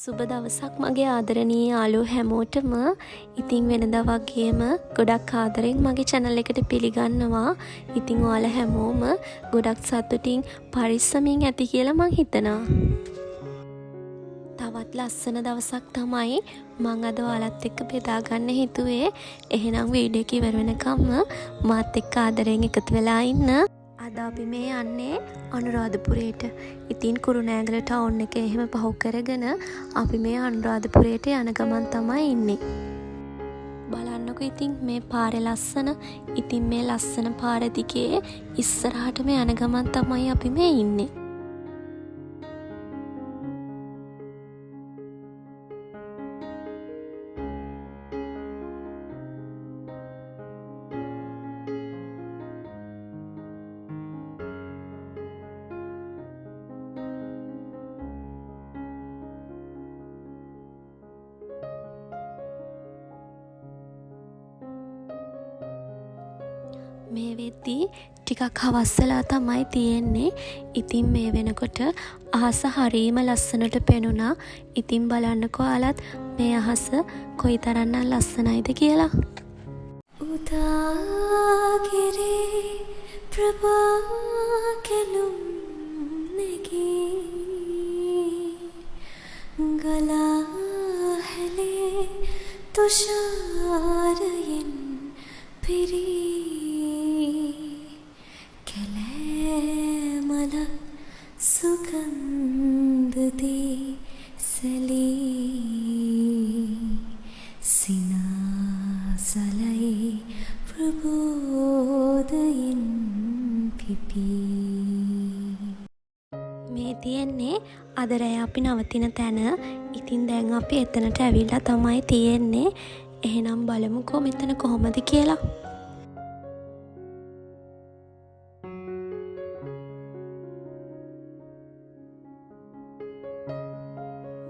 සුබ දවසක් මගේ ආදරණීය යාළුවෝ හැමෝටම. ඉතින් වෙනදා වගේම ගොඩක් ආදරෙන් මගේ channel එකට පිළිගන්නවා. ඉතින් ඔයාලා හැමෝම ගොඩක් සතුටින් පරිස්සමින් ඇති කියලා මං හිතනවා. තවත් ලස්සන දවසක් තමයි මං අද ඔයාලත් එක්ක බෙදා ගන්න හිතුවේ. එහෙනම් වීඩියෝ එක ඉවර වෙනකම්ම මාත් එක්ක ආදරෙන් එකතු වෙලා ඉන්න. අද අපි මේ යන්නේ අනුරාධපුරයට. ඉතින් කුරුණෑගල ටවුන් එක එහෙම පහු කරගෙන අපි මේ අනුරාධපුරයට යන ගමන් තමයි ඉන්නේ. බලන්නකො ඉතින් මේ පාරේ ලස්සන. ඉතින් මේ ලස්සන පාර දිගේ ඉස්සරහටම යන ගමන් තමයි අපි මේ ඉන්නේ. මේ වෙද්දී ටිකක් හවස් වෙලා තමයි තියෙන්නේ. ඉතින් මේ වෙනකොට අහස හරීම ලස්සනට පෙනුණා. ඉතින් බලන්නකෝ ඔයාලත් මේ අහස කොයිතරම්නම් ලස්සනයිද කියලා. උදාගිරේ ප්‍රභාකලුම් නැගී ගලා හැලේ තුෂාරයෙන් පිරී සුගන්ධදී සැලී සිනාසලයි ප්‍රබෝධයෙන් පිපී. මේ තියෙන්නේ අද රෑ අපි නවතින තැන. ඉතින් දැන් අපි එතනට ඇවිල්ලා තමයි තියෙන්නේ. එහෙනම් බලමුකෝ මෙතන කොහොමද කියලා.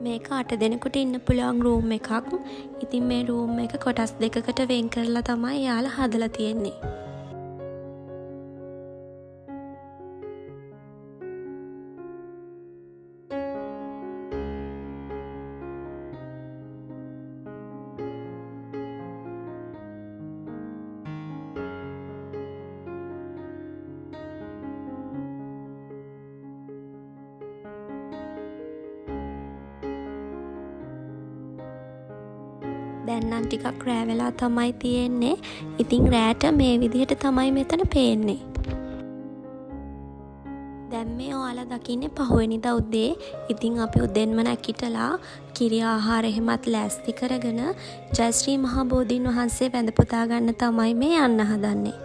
මේක 8 දෙනෙකුට ඉන්න පුළුවන් රූම් එකක්. ඉතින් මේ රූම් එක කොටස් දෙකකට වෙන් කරලා තමයි යාලා හදලා තියෙන්නේ. දැන් නම් ටිකක් රෑ වෙලා තමයි තියෙන්නේ. ඉතින් රෑට මේ විදිහට තමයි මෙතන පේන්නේ. දැන් මේ ඔයාලා දකින්නේ පහුවෙනිදා උදේ. ඉතින් අපි උදෙන්ම නැගිටලා කිරි ආහාර එහෙමත් ලෑස්ති කරගෙන ජයශ්‍රී මහ බෝධීන් වහන්සේ වැඳ පුදා ගන්න තමයි මේ යන්න හදන්නේ.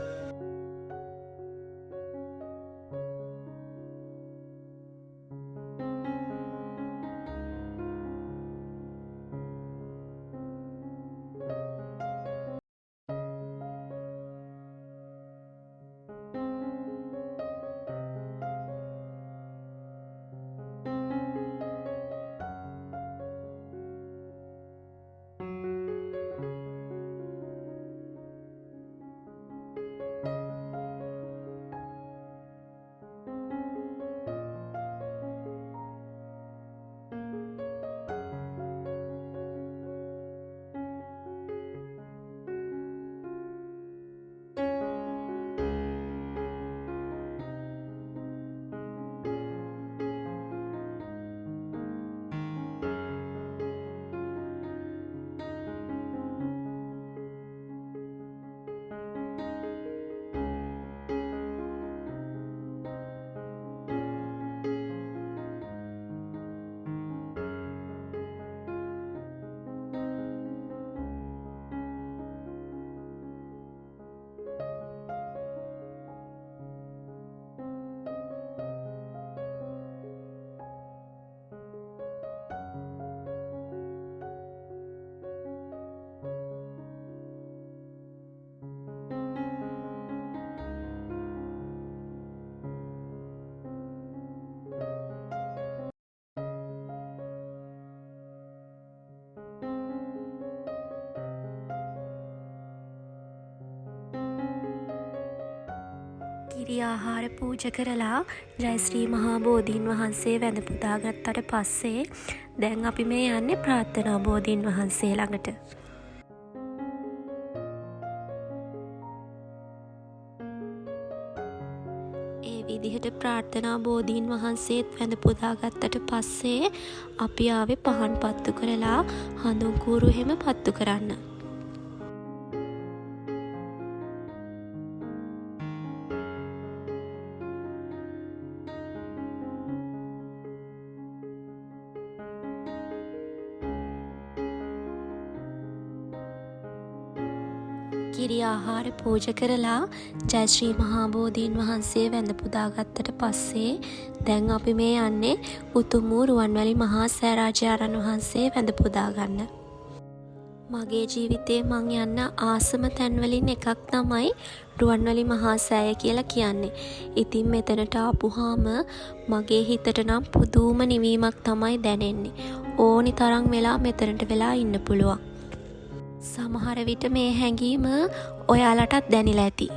කිරි ආහාර පූජා කරලා ජයශ්‍රී මහා බෝධීන් වහන්සේ වැඳ පුදාගත්තට පස්සේ දැන් අපි මේ යන්නේ ප්‍රාර්ථනා බෝධීන් වහන්සේ ළඟට. ඒ විදිහට ප්‍රාර්ථනා බෝධීන් වහන්සේත් වැඳ පුදාගත්තට පස්සේ අපි ආවේ පහන් පත්තු කරලා හඳුන් කූරු හැම පත්තු කරන්න. කිරි ආහාර පූජා කරලා ජයශ්‍රී මහා බෝධීන් වහන්සේ වැඳ පුදාගත්තට පස්සේ දැන් අපි මේ යන්නේ උතුම් වූ රුවන්වැලි මහා සෑරාජාරණ වහන්සේ වැඳ පුදා ගන්න. මගේ ජීවිතේ මං යන්න ආසම තැන්වලින් එකක් තමයි රුවන්වැලි මහා සෑය කියලා කියන්නේ. ඉතින් මෙතනට ආපුහාම මගේ හිතට නම් පුදුම නිවීමක් තමයි දැනෙන්නේ. ඕනි තරම් වෙලා මෙතනට වෙලා ඉන්න පුළුවන්. සමහර විට මේ හැඟීම ඔයාලටත් දැනිලා ඇති.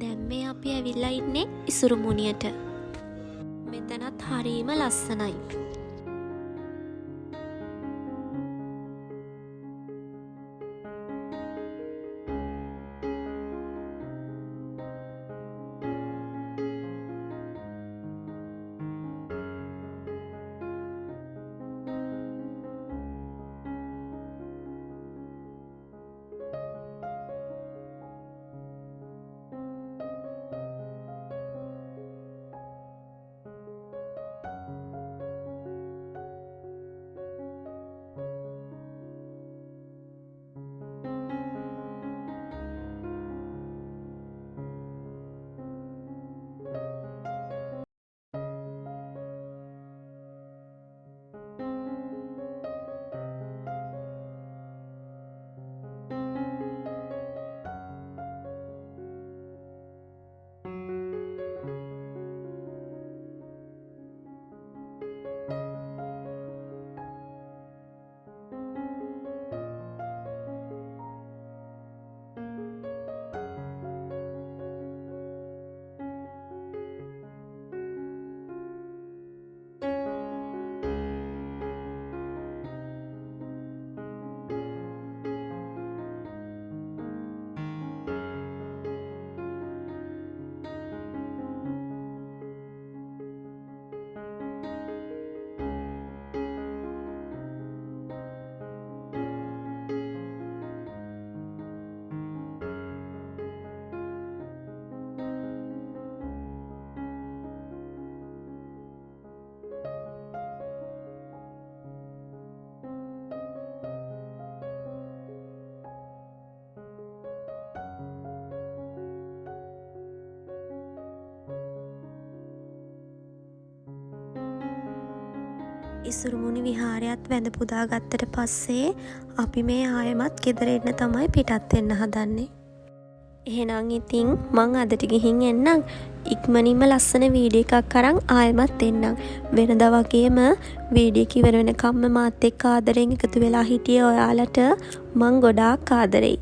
දැන් මේ අපි ඇවිල්ලා ඉන්නේ ඉසුරුමුණියට. මෙතනත් හරීම ලස්සනයි. ඉසුරුමුණි විහාරයත් වැඳ පුදා ගත්තට පස්සේ අපි මේ ආයෙමත් ගෙදර එන්න තමයි පිටත් වෙන්න හදන්නේ. එහෙනම් ඉතින් මං අදට ගිහින් එන්නම්. ඉක්මනින්ම ලස්සන වීඩියෝ එකක් අරන් ආයෙමත් එන්නම්. වෙනදා වගේම වීඩියෝ එක ඉවර වෙනකම්ම මාත් එක්ක ආදරෙන් එකතු වෙලා හිටිය ඔයාලට මං ගොඩාක් ආදරෙයි.